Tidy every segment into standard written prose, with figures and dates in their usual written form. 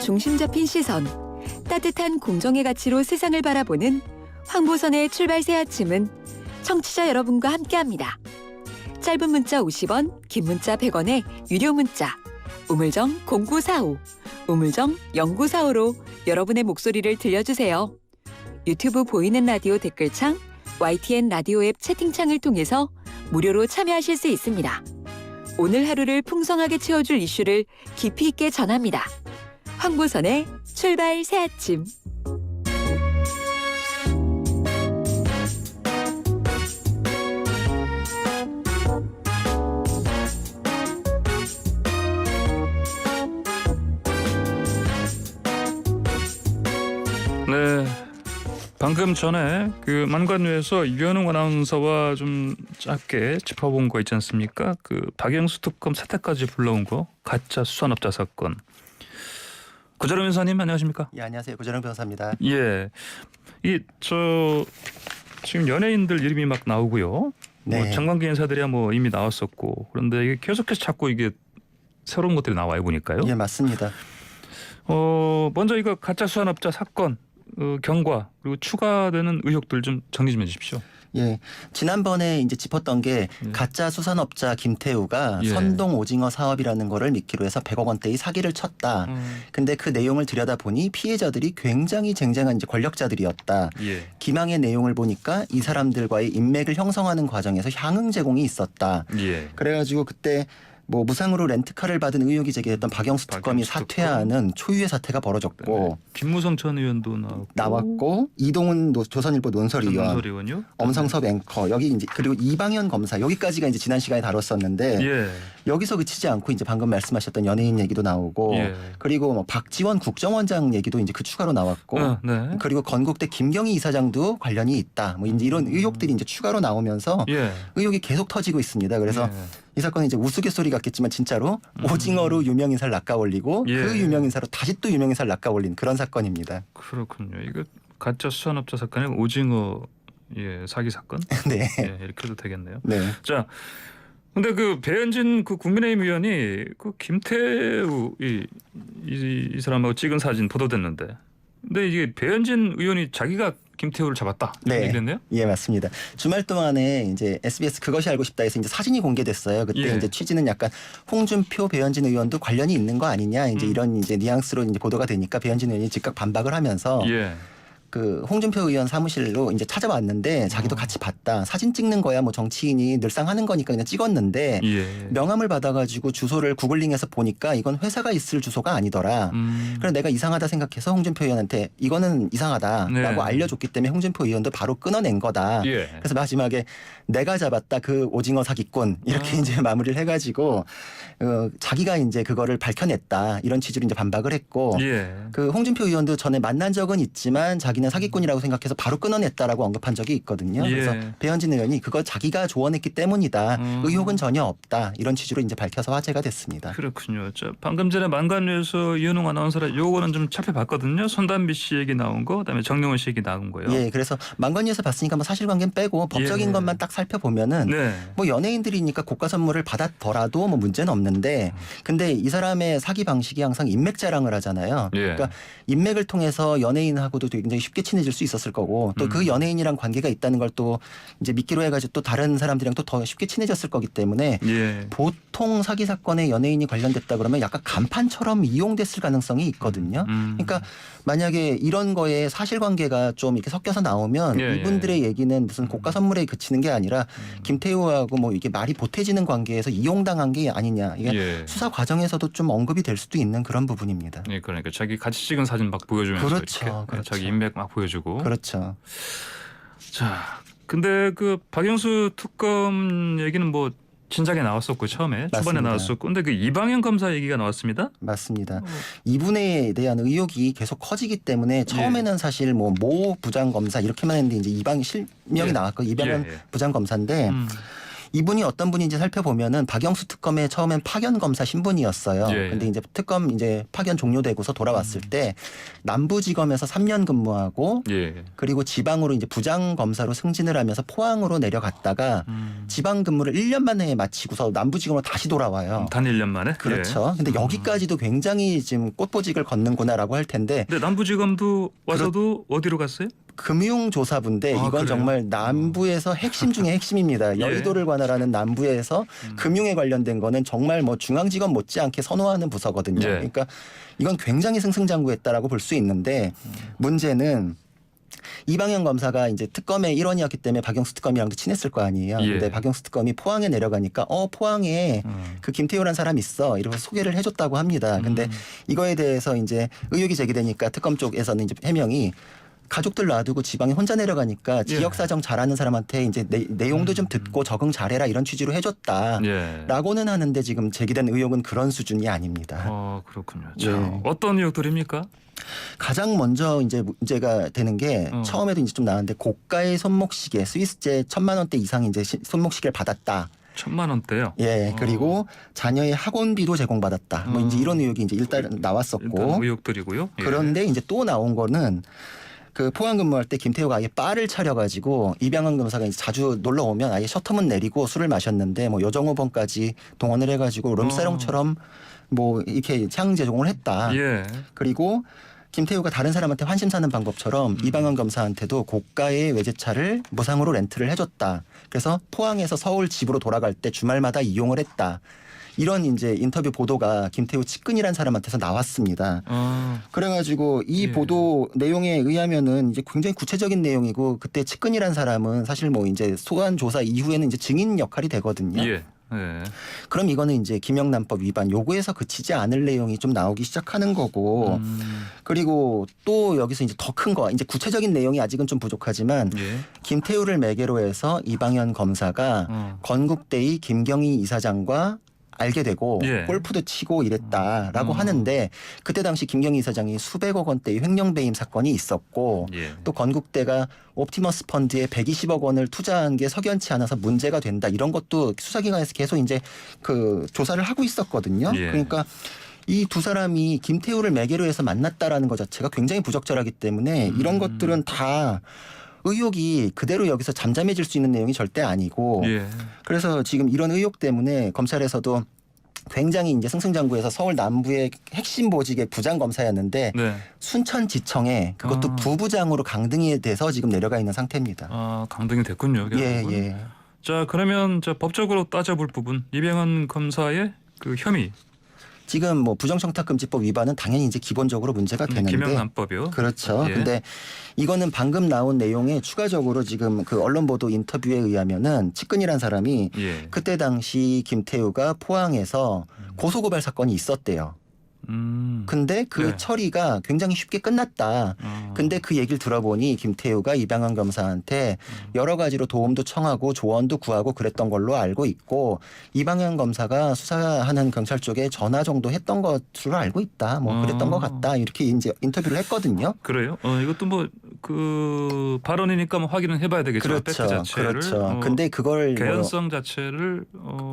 중심 잡힌 시선, 따뜻한 공정의 가치로 세상을 바라보는 황보선의 출발 새 아침은 청취자 여러분과 함께합니다. 짧은 문자 50원, 긴 문자 100원의 유료 문자 우물정 0945, 우물정 0945로 여러분의 목소리를 들려주세요. 유튜브 보이는 라디오 댓글창, YTN 라디오 앱 채팅창을 통해서 무료로 참여하실 수 있습니다. 오늘 하루를 풍성하게 채워줄 이슈를 깊이 있게 전합니다. 황보선의 출발 새 아침. 네, 방금 전에 그 만관위에서 유현웅 아나운서와 좀 짧게 짚어본 거 있지 않습니까? 그 박영수 특검 사태까지 불러온 거, 가짜 수산업자 사건. 구자룡 변호사님 안녕하십니까? 예, 안녕하세요. 구자룡 변호사입니다. 예, 지금 연예인들 이름이 막 나오고요. 네. 뭐 정관계 인사들이야 뭐 이미 나왔었고, 그런데 이게 계속해서 자꾸 이게 새로운 것들이 나와요 보니까요. 예, 맞습니다. 먼저 이거 가짜 수산업자 사건 경과 그리고 추가되는 의혹들 좀 정리 좀 해주십시오. 예, 지난번에 이제 짚었던 게 예. 가짜 수산업자 김태우가 예. 선동 오징어 사업이라는 거를 미끼로 해서 100억 원대의 사기를 쳤다. 근데 그 내용을 들여다보니 피해자들이 굉장히 쟁쟁한 이제 권력자들이었다. 예. 기망의 내용을 보니까 이 사람들과의 인맥을 형성하는 과정에서 향응 제공이 있었다. 예. 그래가지고 그때 뭐 무상으로 렌트카를 받은 의혹이 제기됐던 박영수 특검이 박영수 사퇴하는 초유의 사태가 벌어졌고 네. 김무성 전 의원도 나왔고 이동훈 조선일보 논설위원, 논설위원요? 엄성섭 앵커 여기 이제 그리고 이방현 검사 여기까지가 이제 지난 시간에 다뤘었는데 예. 여기서 그치지 않고 이제 방금 말씀하셨던 연예인 얘기도 나오고 예. 그리고 뭐 박지원 국정원장 얘기도 이제 그 추가로 나왔고 네. 그리고 건국대 김경희 이사장도 관련이 있다. 뭐 이제 이런 의혹들이 이제 추가로 나오면서 예. 의혹이 계속 터지고 있습니다. 그래서 예. 이 사건은 이제 우스갯소리 같겠지만 진짜로 오징어로 유명 인사를 낚아올리고 예. 그 유명 인사로 다시 또 유명 인사를 낚아올린 그런 사건입니다. 그렇군요. 이거 가짜 수산업자 사건이 오징어 사기 사건? 네. 예, 이렇게 해도 되겠네요. 네. 자, 근데 그 배현진 그 국민의힘 의원이 그 김태우 이 사람하고 찍은 사진 보도됐는데, 근데 이게 배현진 의원이 자기가 김태우를 잡았다 이렇게 얘기했네요. 예, 맞습니다. 주말 동안에 이제 SBS 그것이 알고 싶다에서 이제 사진이 공개됐어요. 그때 예. 이제 취지는 약간 홍준표, 배현진 의원도 관련이 있는 거 아니냐 이제 이런 이제 뉘앙스로 이제 보도가 되니까 배현진 의원이 즉각 반박을 하면서 예. 그 홍준표 의원 사무실로 이제 찾아왔는데 자기도 같이 봤다. 사진 찍는 거야 뭐 정치인이 늘상 하는 거니까 그냥 찍었는데 예. 명함을 받아가지고 주소를 구글링해서 보니까 이건 회사가 있을 주소가 아니더라. 그래서 내가 이상하다 생각해서 홍준표 의원한테 이거는 이상하다라고 네. 알려줬기 때문에 홍준표 의원도 바로 끊어낸 거다. 예. 그래서 마지막에 내가 잡았다 그 오징어 사기꾼 이렇게 이제 마무리를 해가지고 자기가 이제 그거를 밝혀냈다 이런 취지로 이제 반박을 했고 예. 그 홍준표 의원도 전에 만난 적은 있지만 자기는 사기꾼이라고 생각해서 바로 끊어냈다라고 언급한 적이 있거든요. 예. 그래서 배현진 의원이 그거 자기가 조언했기 때문이다. 의혹은 전혀 없다. 이런 취지로 이제 밝혀서 화제가 됐습니다. 그렇군요. 저 방금 전에 만관위에서 이현웅 아나운서라 요거는 좀 살펴봤거든요. 손담비 씨 얘기 나온 거, 그다음에 정영훈 씨 얘기 나온 거요. 예, 그래서 만관위에서 봤으니까 뭐 사실관계는 빼고 법적인 예. 것만 딱 살펴보면은 네. 뭐 연예인들이니까 고가 선물을 받았더라도 뭐 문제는 없는데 근데 이 사람의 사기 방식이 항상 인맥 자랑을 하잖아요. 예. 그러니까 인맥을 통해서 연예인하고도 굉장히 쉽게 친해질 수 있었을 거고 또 그 연예인이랑 관계가 있다는 걸 또 이제 미끼로 해가지고 또 다른 사람들이랑 또 더 쉽게 친해졌을 거기 때문에 예. 보통 사기 사건에 연예인이 관련됐다 그러면 약간 간판처럼 이용됐을 가능성이 있거든요. 그러니까 만약에 이런 거에 사실관계가 좀 이렇게 섞여서 나오면 예, 이분들의 얘기는 무슨 고가 선물에 그치는 게 아니라 김태우하고 뭐 이게 말이 보태지는 관계에서 이용당한 게 아니냐. 이게 예. 수사 과정에서도 좀 언급이 될 수도 있는 그런 부분입니다. 예, 그러니까 자기 같이 찍은 사진 막 보여주면서 그렇죠, 이렇게 그렇죠. 자기 인맥 막 보여주고. 그렇죠. 자, 근데 그 박영수 특검 얘기는 뭐 진작에 나왔었고 처음에 초반에 맞습니다. 나왔었고, 근데 그 이방현 검사 얘기가 나왔습니다. 맞습니다. 이분에 대한 의혹이 계속 커지기 때문에 처음에는 사실 뭐 모 부장검사 이렇게만 했는데 이제 이방 실명이 예. 나왔고 이방현 예, 예. 부장검사인데 이분이 어떤 분인지 살펴보면은 박영수 특검의 처음엔 파견 검사 신분이었어요. 예. 근데 이제 특검 이제 파견 종료되고서 돌아왔을 때 남부지검에서 3년 근무하고 예. 그리고 지방으로 이제 부장 검사로 승진을 하면서 포항으로 내려갔다가 지방 근무를 1년 만에 마치고서 남부지검으로 다시 돌아와요. 단 1년 만에? 그렇죠. 근데 여기까지도 굉장히 지금 꽃보직을 걷는구나라고 할 텐데 근데 남부지검도 와서도 어디로 갔어요? 금융조사부인데 아, 이건 그래요? 정말 남부에서 핵심 중에 핵심입니다. 예. 여의도를 관할하는 남부에서 금융에 관련된 거는 정말 뭐 중앙지검 못지않게 선호하는 부서거든요. 예. 그러니까 이건 굉장히 승승장구했다라고 볼 수 있는데 문제는 이방현 검사가 이제 특검의 일원이었기 때문에 박영수 특검이랑도 친했을 거 아니에요. 예. 근데 박영수 특검이 포항에 내려가니까 포항에 그 김태효라는 사람 있어 이러면서 소개를 해줬다고 합니다. 근데 이거에 대해서 이제 의혹이 제기되니까 특검 쪽에서는 이제 해명이 가족들 놔두고 지방에 혼자 내려가니까 지역 사정 잘하는 사람한테 이제 내용도 좀 듣고 적응 잘해라 이런 취지로 해줬다라고는 예. 하는데 지금 제기된 의혹은 그런 수준이 아닙니다. 그렇군요. 자, 네. 어떤 의혹들입니까? 가장 먼저 이제 문제가 되는 게 처음에도 이제 좀 나왔는데 고가의 손목시계 스위스제 1,000만 원대 이상 이제 손목시계를 받았다. 1,000만 원대요. 예, 그리고 자녀의 학원비도 제공받았다. 뭐 이제 이런 의혹이 이제 일단 나왔었고. 일단 의혹들이고요. 예. 그런데 이제 또 나온 거는 그 포항 근무할 때 김태호가 아예 바를 차려가지고 이병헌 검사가 이제 자주 놀러 오면 아예 셔터문 내리고 술을 마셨는데 뭐 여정호번까지 동원을 해가지고 룸사롱처럼 뭐 이렇게 향 제공을 했다. 예. 그리고 김태우가 다른 사람한테 환심 사는 방법처럼 이방현 검사한테도 고가의 외제차를 무상으로 렌트를 해줬다. 그래서 포항에서 서울 집으로 돌아갈 때 주말마다 이용을 했다. 이런 이제 인터뷰 보도가 김태우 측근이라는 사람한테서 나왔습니다. 그래가지고 이 예. 보도 내용에 의하면은 이제 굉장히 구체적인 내용이고 그때 측근이라는 사람은 사실 뭐 이제 소환 조사 이후에는 이제 증인 역할이 되거든요. 예. 예. 그럼 이거는 이제 김영란법 위반 요구에서 그치지 않을 내용이 좀 나오기 시작하는 거고 그리고 또 여기서 이제 더 큰 거 이제 구체적인 내용이 아직은 좀 부족하지만 예. 김태우를 매개로 해서 이방현 검사가 건국대의 김경희 이사장과 알게 되고 예. 골프도 치고 이랬다라고 하는데 그때 당시 김경희 이사장이 수백억 원대의 횡령배임 사건이 있었고 예. 또 건국대가 옵티머스 펀드에 120억 원을 투자한 게 석연치 않아서 문제가 된다 이런 것도 수사기관에서 계속 이제 그 조사를 하고 있었거든요. 예. 그러니까 이 두 사람이 김태우를 매개로 해서 만났다라는 것 자체가 굉장히 부적절하기 때문에 이런 것들은 다 의혹이 그대로 여기서 잠잠해질 수 있는 내용이 절대 아니고 예. 그래서 지금 이런 의혹 때문에 검찰에서도 굉장히 이제 승승장구해서 서울 남부의 핵심 보직의 부장 검사였는데 네. 순천지청에 그것도 부부장으로 강등이 돼서 지금 내려가 있는 상태입니다. 강등이 됐군요. 예, 결국은. 예. 자, 그러면 저 법적으로 따져볼 부분 이병헌 검사의 그 혐의 지금 뭐 부정청탁금지법 위반은 당연히 이제 기본적으로 문제가 되는데 김영란법이요. 그렇죠. 예. 근데 이거는 방금 나온 내용에 추가적으로 지금 그 언론 보도 인터뷰에 의하면은 측근이란 사람이 예. 그때 당시 김태우가 포항에서 고소고발 사건이 있었대요. 근데 그 네. 처리가 굉장히 쉽게 끝났다. 근데 그 얘기를 들어보니 김태우가 이방현 검사한테 여러 가지로 도움도 청하고 조언도 구하고 그랬던 걸로 알고 있고 이방현 검사가 수사하는 경찰 쪽에 전화 정도 했던 것으로 알고 있다. 뭐 그랬던 것 같다. 이렇게 이제 인터뷰를 했거든요. 그래요? 이것도 뭐 그 발언이니까 뭐 확인은 해봐야 되겠죠. 그렇죠. 팩트 자체를. 그렇죠. 근데 그걸 뭐 개연성 자체를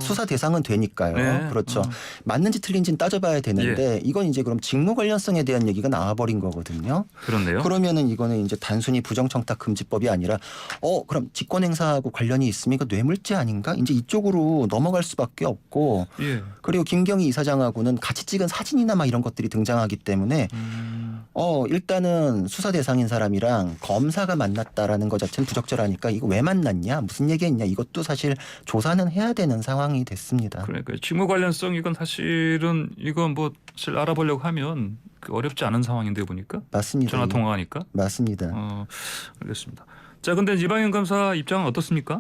수사 대상은 되니까요. 네. 그렇죠. 맞는지 틀린지는 따져봐야 되는데 이건 이제 그럼 직무 관련성에 대한 얘기가 나와버린 거거든요. 그렇네요. 그러면은 이거는 이제 단순히 부정청탁금지법이 아니라 그럼 직권행사하고 관련이 있으면 이거 뇌물죄 아닌가? 이제 이쪽으로 넘어갈 수밖에 없고 예. 그리고 김경희 이사장하고는 같이 찍은 사진이나 막 이런 것들이 등장하기 때문에 일단은 수사 대상인 사람이랑 검사가 만났다라는 것 자체는 부적절하니까 이거 왜 만났냐? 무슨 얘기했냐? 이것도 사실 조사는 해야 되는 상황이 됐습니다. 그러니까 직무 관련성 이건 사실은 이건 뭐 사실 알아보려고 하면 어렵지 않은 상황인데 보니까 맞습니다. 전화 통화하니까. 맞습니다. 알겠습니다. 자, 근데 이방현 검사 입장은 어떻습니까?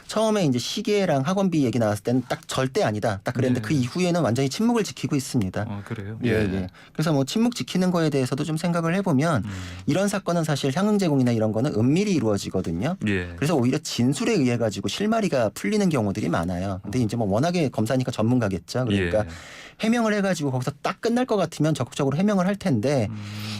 처음에 이제 시계랑 학원비 얘기 나왔을 때는 딱 절대 아니다. 딱 그랬는데 네. 그 이후에는 완전히 침묵을 지키고 있습니다. 그래요. 예, 예. 그래서 뭐 침묵 지키는 거에 대해서도 좀 생각을 해보면 이런 사건은 사실 향응 제공이나 이런 거는 은밀히 이루어지거든요. 예. 그래서 오히려 진술에 의해 가지고 실마리가 풀리는 경우들이 많아요. 근데 이제 뭐 워낙에 검사니까 전문가겠죠. 그러니까 예. 해명을 해가지고 거기서 딱 끝날 것 같으면 적극적으로 해명을 할 텐데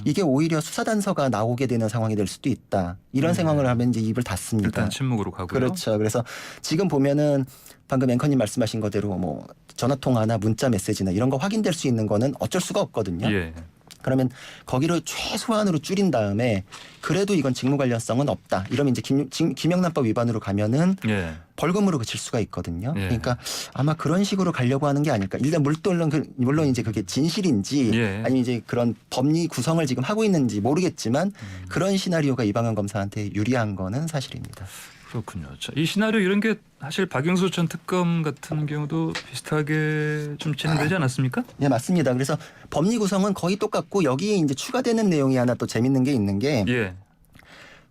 이게 오히려 수사 단서가 나오게 되는 상황이 될 수도 있다. 이런 상황을 하면 하면 이제 입을 닫습니다. 일단 침묵으로 가고요. 그렇죠. 그래서 지금 보면은 방금 앵커님 말씀하신 거대로 뭐 전화 통화나 문자 메시지나 이런 거 확인될 수 있는 거는 어쩔 수가 없거든요. 예. 그러면 거기를 최소한으로 줄인 다음에 그래도 이건 직무 관련성은 없다. 이러면 이제 김영란법 위반으로 가면은 예. 벌금으로 그칠 수가 있거든요. 예. 그러니까 아마 그런 식으로 가려고 하는 게 아닐까. 일단 물론 이제 그게 진실인지 예. 아니면 이제 그런 법리 구성을 지금 하고 있는지 모르겠지만 그런 시나리오가 이방현 검사한테 유리한 거는 사실입니다. 그렇군요. 자, 이 시나리오 이런 게 사실 박영수 전 특검 같은 경우도 비슷하게 좀 진행되지 않았습니까? 네, 맞습니다. 그래서 법리 구성은 거의 똑같고 여기에 이제 추가되는 내용이 하나 또 재밌는 게 있는 게 예.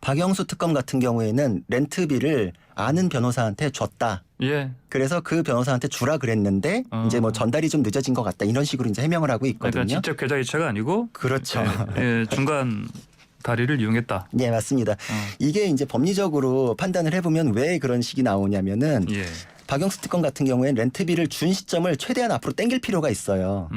박영수 특검 같은 경우에는 렌트비를 아는 변호사한테 줬다. 예. 그래서 그 변호사한테 주라 그랬는데 이제 뭐 전달이 좀 늦어진 것 같다. 이런 식으로 이제 해명을 하고 있거든요. 그러니까 직접 계좌이체가 아니고 그렇죠. 예, 중간 다리를 이용했다. 네, 맞습니다. 이게 이제 법리적으로 판단을 해보면 왜 그런 식이 나오냐면은 예. 박영수 특검 같은 경우에는 렌트비를 준 시점을 최대한 앞으로 당길 필요가 있어요.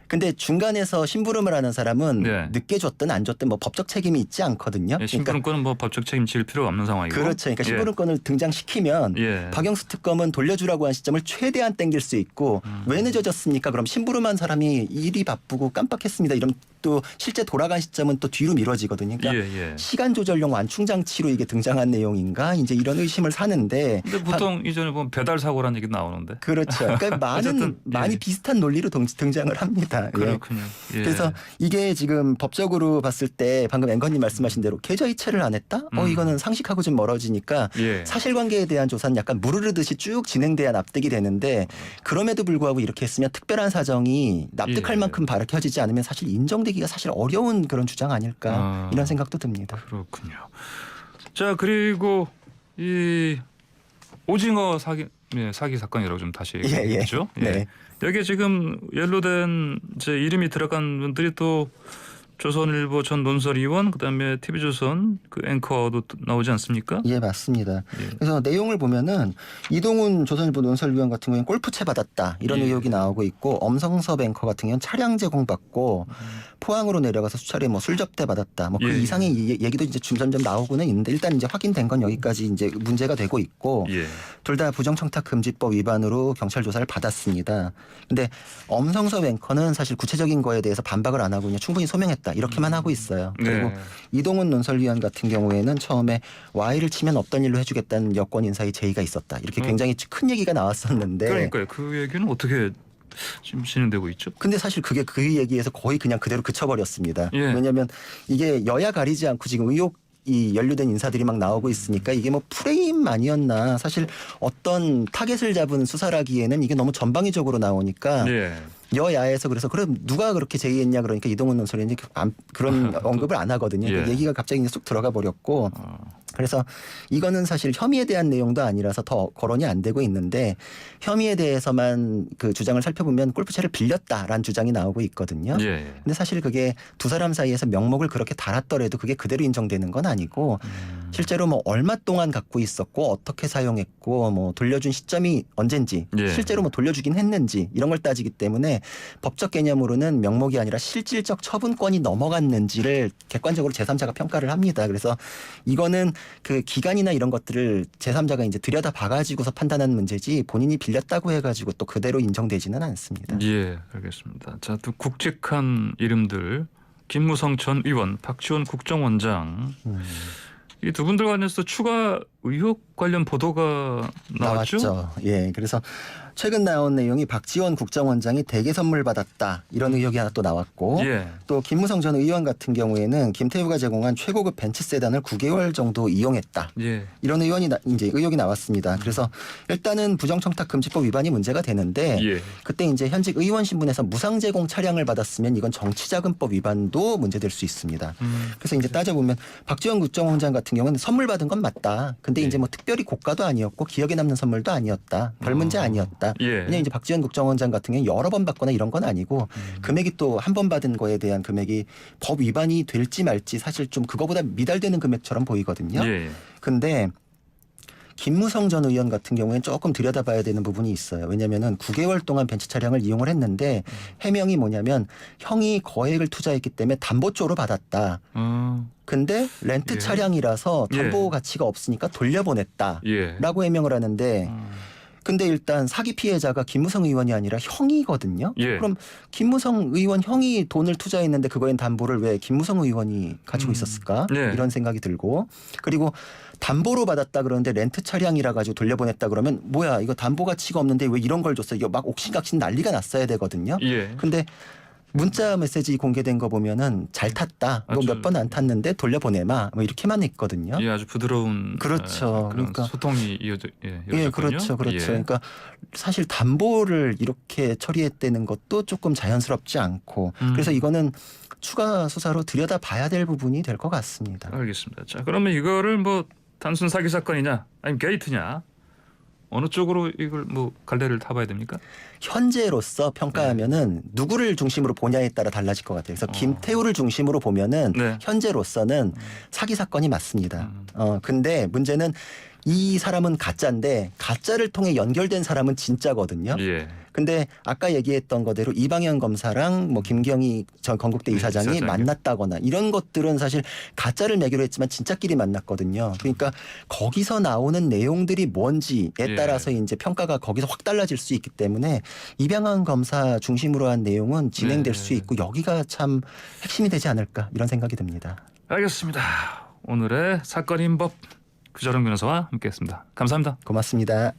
근데 중간에서 심부름을 하는 사람은 네. 늦게 줬든 안 줬든 뭐 법적 책임이 있지 않거든요. 예, 심부름권은 뭐 법적 책임질 필요가 없는 상황이고. 그렇죠. 그러니까 심부름권을 등장시키면 예. 박영수 특검은 돌려주라고 한 시점을 최대한 당길 수 있고 왜 늦어졌습니까? 그럼 심부름한 사람이 일이 바쁘고 깜빡했습니다. 이러면 또 실제 돌아간 시점은 또 뒤로 미뤄지거든요. 그러니까 예. 시간 조절용 완충 장치로 이게 등장한 내용인가? 이제 이런 의심을 사는데 근데 보통 이전에 보면 배달 사고라는 얘기 나오는데. 그렇죠. 그러니까 어쨌든, 많이 예. 비슷한 논리로 등장을 합니다. 예. 그렇군요. 예. 그래서 이게 지금 법적으로 봤을 때 방금 앵커님 말씀하신 대로 계좌이체를 안 했다? 이거는 상식하고 좀 멀어지니까 예. 사실관계에 대한 조사는 약간 무르르듯이 쭉 진행돼야 납득이 되는데 그럼에도 불구하고 이렇게 했으면 특별한 사정이 납득할 예. 만큼 밝혀지지 않으면 사실 인정되기가 사실 어려운 그런 주장 아닐까 이런 생각도 듭니다. 그렇군요. 자, 그리고 이 오징어 사기 사건이라고 좀 다시 얘기했죠. 네. 여기에 지금 연루된 제 이름이 들어간 분들이 또 조선일보 전 논설위원 그다음에 TV조선 그 앵커도 나오지 않습니까? 예, 맞습니다. 예. 그래서 내용을 보면은 이동훈 조선일보 논설위원 같은 경우에는 골프채 받았다 이런 예. 의혹이 나오고 있고 엄성섭 앵커 같은 경우는 차량 제공받고 포항으로 내려가서 수차례 뭐 술 접대 받았다. 뭐 그 예. 이상의 얘기도 이제 점점 나오고는 있는데 일단 이제 확인된 건 여기까지 이제 문제가 되고 있고 예. 둘 다 부정청탁금지법 위반으로 경찰 조사를 받았습니다. 근데 엄성섭 앵커는 사실 구체적인 거에 대해서 반박을 안 하고 그냥 충분히 소명했다 이렇게만 하고 있어요. 그리고 네. 이동훈 논설위원 같은 경우에는 처음에 Y를 치면 없던 일로 해주겠다는 여권 인사의 제의가 있었다. 이렇게 굉장히 큰 얘기가 나왔었는데. 그러니까요. 그 얘기는 어떻게 지금 진행되고 있죠? 근데 사실 그게 그 얘기에서 거의 그냥 그대로 그쳐버렸습니다. 예. 왜냐하면 이게 여야 가리지 않고 지금 의혹이 연루된 인사들이 막 나오고 있으니까 이게 뭐 프레임 아니었나. 사실 어떤 타겟을 잡은 수사라기에는 이게 너무 전방위적으로 나오니까 예. 여야에서 그래서 그럼 누가 그렇게 제의했냐 그러니까 이동훈 논설위원이 그런 언급을 안 하거든요. 예. 그러니까 얘기가 갑자기 쑥 들어가 버렸고 그래서 이거는 사실 혐의에 대한 내용도 아니라서 더 거론이 안 되고 있는데 혐의에 대해서만 그 주장을 살펴보면 골프채를 빌렸다라는 주장이 나오고 있거든요. 예. 근데 사실 그게 두 사람 사이에서 명목을 그렇게 달았더라도 그게 그대로 인정되는 건 아니고 실제로 뭐 얼마 동안 갖고 있었고 어떻게 사용했고 뭐 돌려준 시점이 언젠지 예. 실제로 뭐 돌려주긴 했는지 이런 걸 따지기 때문에 법적 개념으로는 명목이 아니라 실질적 처분권이 넘어갔는지를 객관적으로 제3자가 평가를 합니다. 그래서 이거는 그 기간이나 이런 것들을 제3자가 이제 들여다 봐가지고서 판단하는 문제지 본인이 빌렸다고 해가지고 또 그대로 인정되지는 않습니다. 예, 알겠습니다. 자, 또 굵직한 이름들 김무성 전 의원, 박지원 국정원장 이 두 분들 관련해서 추가 의혹 관련 보도가 나왔죠? 예, 그래서 최근 나온 내용이 박지원 국정원장이 대게 선물 받았다 이런 의혹이 하나 또 나왔고 예. 또 김무성 전 의원 같은 경우에는 김태우가 제공한 최고급 벤츠 세단을 9개월 정도 이용했다. 예. 이런 이제 의혹이 나왔습니다. 그래서 일단은 부정청탁금지법 위반이 문제가 되는데 예. 그때 이제 현직 의원 신분에서 무상 제공 차량을 받았으면 이건 정치자금법 위반도 문제될 수 있습니다. 그래서 이제 따져보면 박지원 국정원장 같은 경우는 선물 받은 건 맞다. 근데 예. 이제 뭐 특별히 고가도 아니었고 기억에 남는 선물도 아니었다. 별 문제 아니었다. 예. 왜냐면 이제 박지원 국정원장 같은 경우는 여러 번 받거나 이런 건 아니고 금액이 또 한 번 받은 거에 대한 금액이 법 위반이 될지 말지 사실 좀 그거보다 미달되는 금액처럼 보이거든요. 예. 근데 김무성 전 의원 같은 경우에는 조금 들여다봐야 되는 부분이 있어요. 왜냐하면 9개월 동안 벤치 차량을 이용을 했는데 해명이 뭐냐면 형이 거액을 투자했기 때문에 담보 쪽으로 받았다. 근데 렌트 예. 차량이라서 담보 예. 가치가 없으니까 돌려보냈다라고 예. 해명을 하는데 근데 일단 사기 피해자가 김무성 의원이 아니라 형이거든요. 예. 그럼 김무성 의원 형이 돈을 투자했는데 그거엔 담보를 왜 김무성 의원이 가지고 있었을까? 예. 이런 생각이 들고 그리고 담보로 받았다 그러는데 렌트 차량이라 가지고 돌려보냈다 그러면 뭐야 이거 담보 가치가 없는데 왜 이런 걸 줬어? 이거 막 옥신각신 난리가 났어야 되거든요. 예. 근데 문자 메시지 공개된 거 보면은 잘 탔다. 뭐 아주- 몇 번 안 탔는데 돌려보내마. 뭐 이렇게만 했거든요. 예, 아주 부드러운 그렇죠. 그런 그러니까- 소통이 이어졌군요. 예, 그렇죠. 그렇죠. 그러니까 사실 담보를 이렇게 처리했다는 것도 조금 자연스럽지 않고 그래서 이거는 추가 수사로 들여다봐야 될 부분이 될 것 같습니다. 알겠습니다. 자, 그러면 이거를 뭐 단순 사기 사건이냐, 아니면 게이트냐, 어느 쪽으로 이걸 뭐 갈래를 타봐야 됩니까? 현재로서 평가하면은 누구를 중심으로 보냐에 따라 달라질 것 같아요. 그래서 김태우를 중심으로 보면은 네. 현재로서는 사기 사건이 맞습니다. 근데 문제는 이 사람은 가짜인데 가짜를 통해 연결된 사람은 진짜거든요. 예. 근데 아까 얘기했던 거대로 이방현 검사랑 뭐 김경희 전 건국대 네, 이사장이 이사장이요. 만났다거나 이런 것들은 사실 가짜를 매개로 했지만 진짜끼리 만났거든요. 그러니까 거기서 나오는 내용들이 뭔지에 예. 따라서 이제 평가가 거기서 확 달라질 수 있기 때문에 이방현 검사 중심으로 한 내용은 진행될 네. 수 있고 여기가 참 핵심이 되지 않을까 이런 생각이 듭니다. 알겠습니다. 오늘의 사건인 법 구자룡 변호사와 함께했습니다. 감사합니다. 고맙습니다.